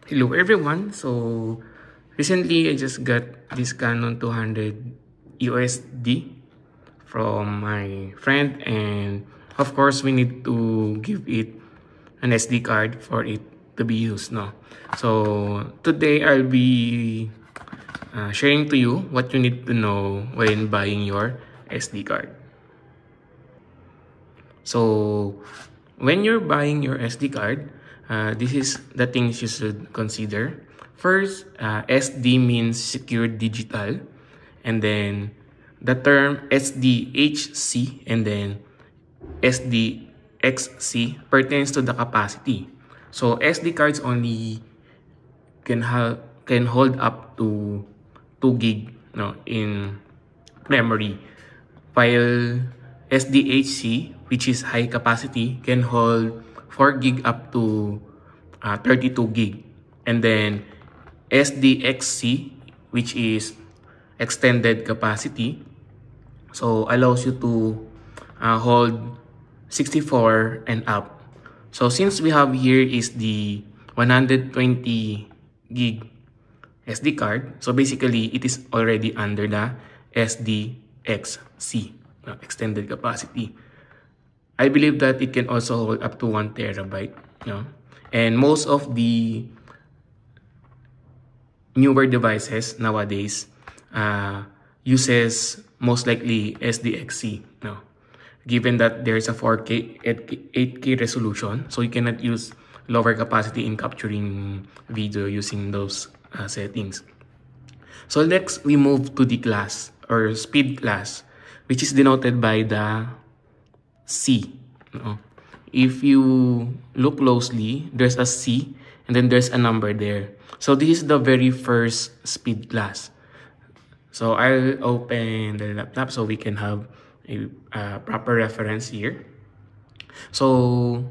Hello everyone. So recently I just got this Canon 200 USD from my friend, and of course we need to give it an SD card for it to be used, no? So today I'll be sharing to you what you need to know when buying your SD card. So when you're buying your SD card, this is the things you should consider. First, SD means secure digital, and then the term SDHC and then SDXC pertains to the capacity. So SD cards only can hold up to 2 gig, no, in memory, while SDHC, which is high capacity, can hold 4 gig up to 32 gig. And then SDXC, which is extended capacity, so allows you to hold 64 and up. So since we have here is the 120 gig SD card, so basically it is already under the SDXC, extended capacity. I believe that it can also hold up to 1 terabyte, and most of the newer devices nowadays uses most likely SDXC, given that there's a 4K 8K resolution, so you cannot use lower capacity in capturing video using those settings. So next, we move to the class or speed class, which is denoted by the C. If you look closely, there's a C and then there's a number there. So this is the very first speed class. So I'll open the laptop so we can have a proper reference here. So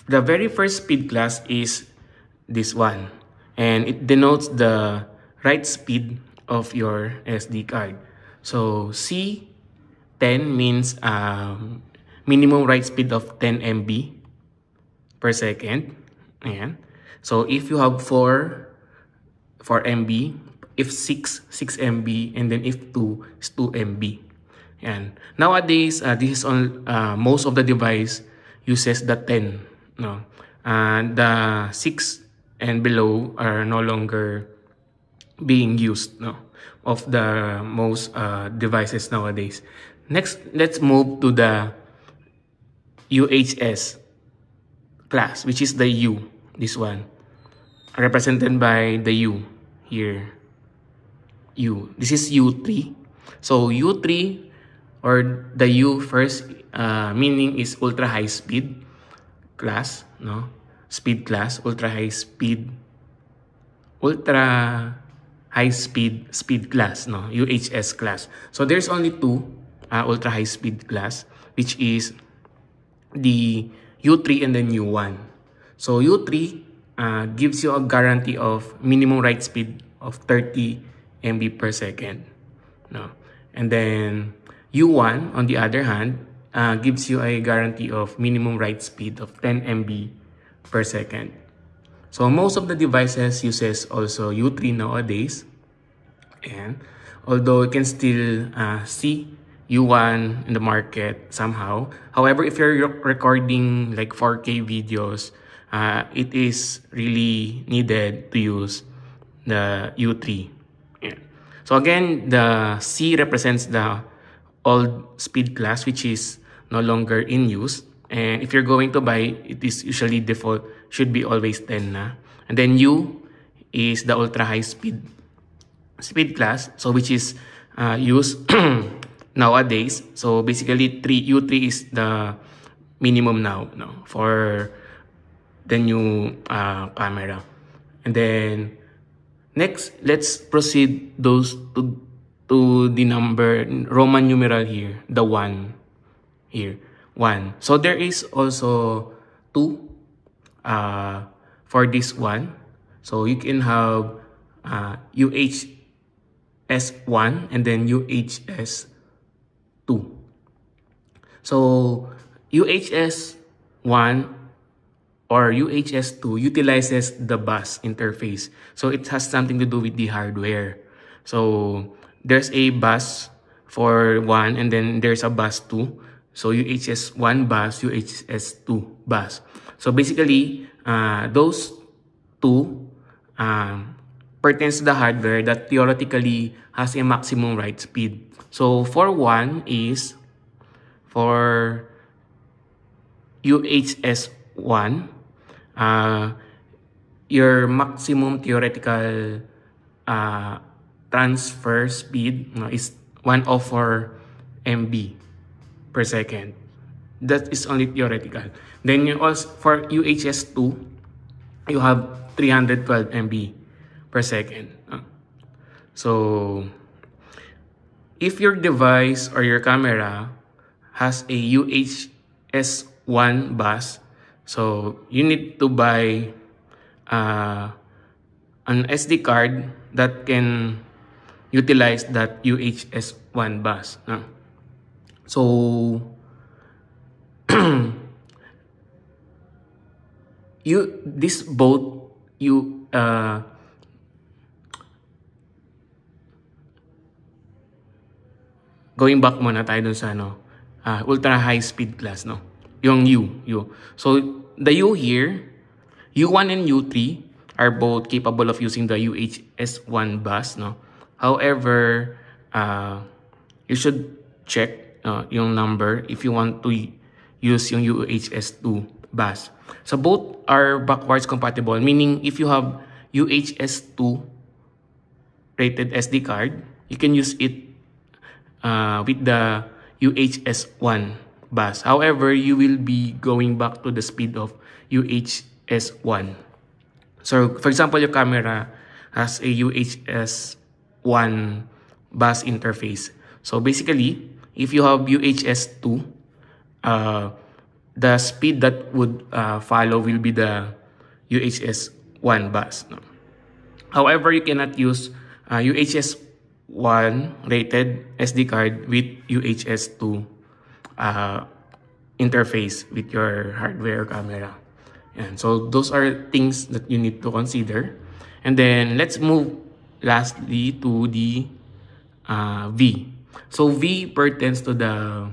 the very first speed class is this one, and it denotes the write speed of your SD card. So C10 means minimum write speed of 10 MB per second. Ayan. So if you have 4 MB, if 6 MB, and then if 2 is 2 MB. And nowadays, this is on most of the device uses the 10. The 6 and below are no longer being used, of the most devices nowadays. Next, let's move to the UHS class, which is the U, this one, represented by the U here. U. This is U3. So U3 or the U first meaning is ultra high speed class, speed class, ultra high speed speed class, UHS class. So there's only two ultra high speed class, which is the U3 and then U1. So U3 gives you a guarantee of minimum write speed of 30 MB per second. And then U1, on the other hand, gives you a guarantee of minimum write speed of 10 MB per second. So most of the devices uses also U3 nowadays. And although you can still see U1 in the market somehow. However, if you're recording like 4K videos, it is really needed to use the U3. So again, the C represents the old speed class, which is no longer in use. And if you're going to buy, it is usually default, should be always 10 na. And then U is the ultra high speed class, so which is used nowadays. So basically U3 is the minimum now, for the new camera. And then next, let's proceed those to the number Roman numeral here, the 1 here, 1. So there is also 2 for this one. So you can have UHS1 and then UHS2. So UHS1 or UHS-2 utilizes the bus interface. So it has something to do with the hardware. So there's a bus for 1 and then there's a bus 2. So UHS-1 bus, UHS-2 bus. So basically, those two pertains to the hardware that theoretically has a maximum write speed. So for 1 is for UHS-1, your maximum theoretical transfer speed is 104 MB per second. That is only theoretical. Then you also, for UHS-2, you have 312 MB per second. So if your device or your camera has a UHS-1 bus, so you need to buy an SD card that can utilize that UHS-1 bus. So going back muna tayo dun sa ultra high speed class, yung U. So the U here, U1 and U3 are both capable of using the UHS-1 bus, However, you should check yung number if you want to use yung UHS-2 bus. So both are backwards compatible, meaning if you have UHS-2 rated SD card, you can use it with the UHS-1 bus. However, you will be going back to the speed of UHS-1. So, for example, your camera has a UHS-1 bus interface. So, basically, if you have UHS-2, the speed that would follow will be the UHS-1 bus. However, you cannot use UHS-1 rated SD card with UHS-2 interface with your hardware camera. And so those are things that you need to consider. And then let's move lastly to the V. So V pertains to the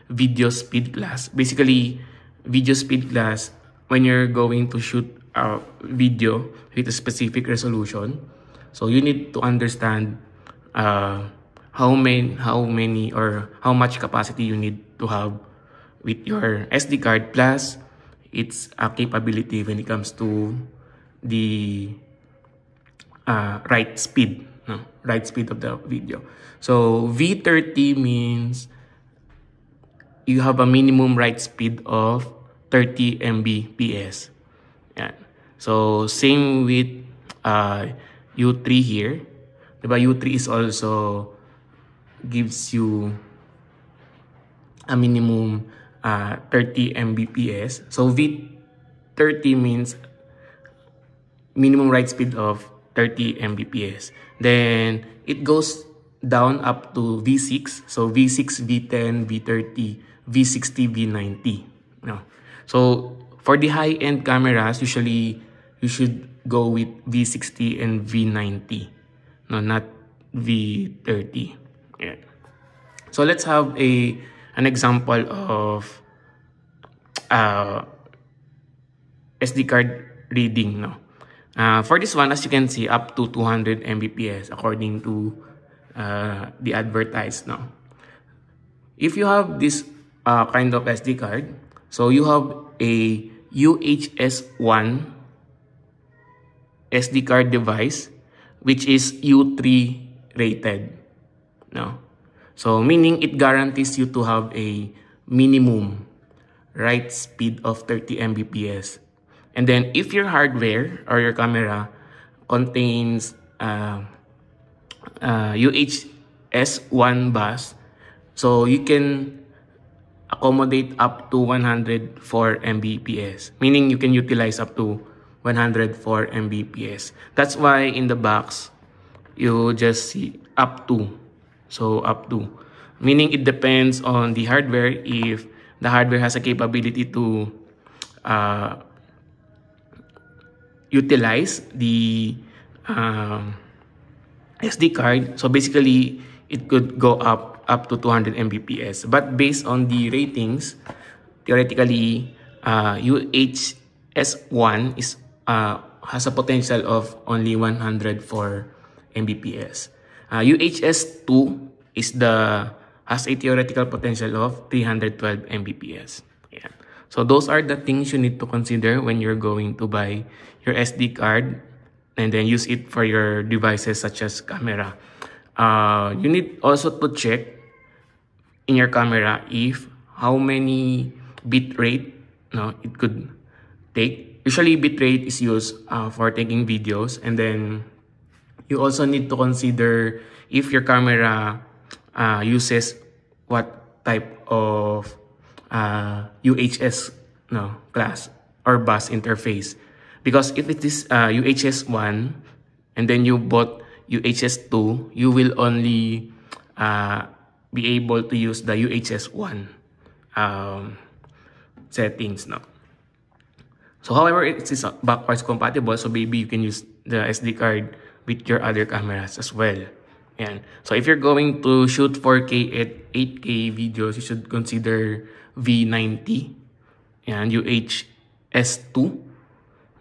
video speed class. Basically, video speed class, when you're going to shoot a video with a specific resolution, so you need to understand how many or how much capacity you need to have with your SD card, plus its capability when it comes to the write speed of the video. So V30 means you have a minimum write speed of 30 Mbps. Yeah. So same with U3 here. Diba? U3 is also gives you a minimum 30 Mbps. So V30 means minimum write speed of 30 Mbps. Then it goes down up to V6. So V6, V10, V30, V60, V90. So for the high-end cameras, usually you should go with V60 and V90. Not V30. Yeah. So let's have an example of SD card reading. For this one, as you can see, up to 200 Mbps according to the advertised. If you have this kind of SD card, so you have a UHS-1 SD card device which is U3 rated. So meaning it guarantees you to have a minimum write speed of 30 Mbps. And then if your hardware or your camera contains UHS-1 bus, so you can accommodate up to 104 Mbps, meaning you can utilize up to 104 Mbps. That's why in the box you just see up to. So up to, meaning it depends on the hardware. If the hardware has a capability to utilize the SD card. So basically, it could go up to 200 Mbps. But based on the ratings, theoretically, UHS-1 is has a potential of only 104 Mbps. UHS-2 has a theoretical potential of 312 Mbps. Yeah. So those are the things you need to consider when you're going to buy your SD card and then use it for your devices such as camera. You need also to check in your camera if how many bit rate it could take. Usually bit rate is used for taking videos, and then you also need to consider if your camera uses what type of UHS class or bus interface. Because if it is UHS-1 and then you bought UHS-2, you will only be able to use the UHS-1 settings. So however, it is backwards compatible, so maybe you can use the SD card with your other cameras as well. Yan. So if you're going to shoot 4K at 8K videos, you should consider V90 and UHS-2.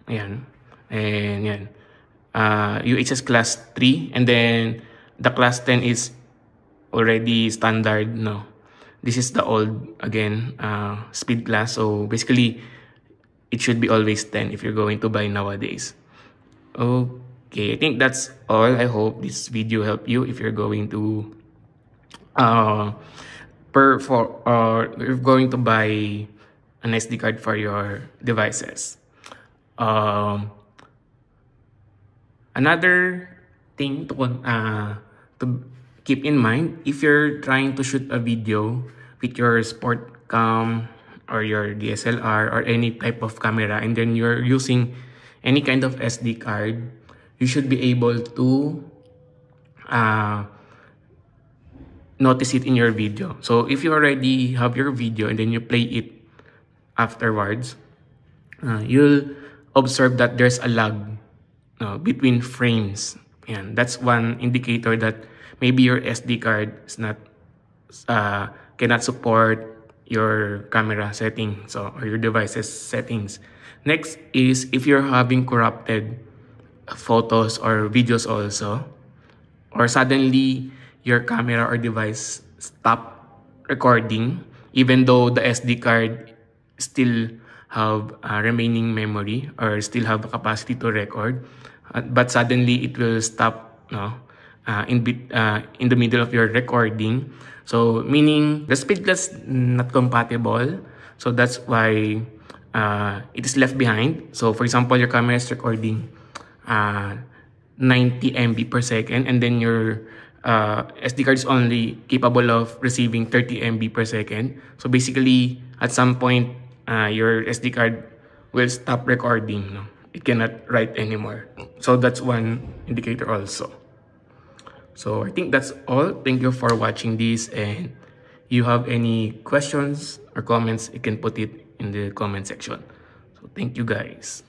Ayan. And yan. UHS class 3, and then the class 10 is already standard. No, this is the old again speed class. So basically, it should be always 10 if you're going to buy nowadays. Okay, I think that's all. I hope this video helped you if you're going to you're going to buy an SD card for your devices. Another thing to keep in mind, if you're trying to shoot a video with your sport cam or your DSLR or any type of camera, and then you're using any kind of SD card, you should be able to notice it in your video. So if you already have your video and then you play it afterwards, you'll observe that there's a lag between frames. And that's one indicator that maybe your SD card is not cannot support your camera settings or your device's settings. Next is if you're having corrupted photos or videos also, or suddenly your camera or device stop recording even though the SD card still have remaining memory or still have a capacity to record, but suddenly it will stop in the middle of your recording. So meaning the speed class not compatible, so that's why it is left behind. So for example, your camera is recording 90 MB per second, and then your SD card is only capable of receiving 30 MB per second. So basically, at some point, your SD card will stop recording. It cannot write anymore. So that's one indicator also. So I think that's all. Thank you for watching this, and you have any questions or comments, you can put it in the comment section. So thank you guys.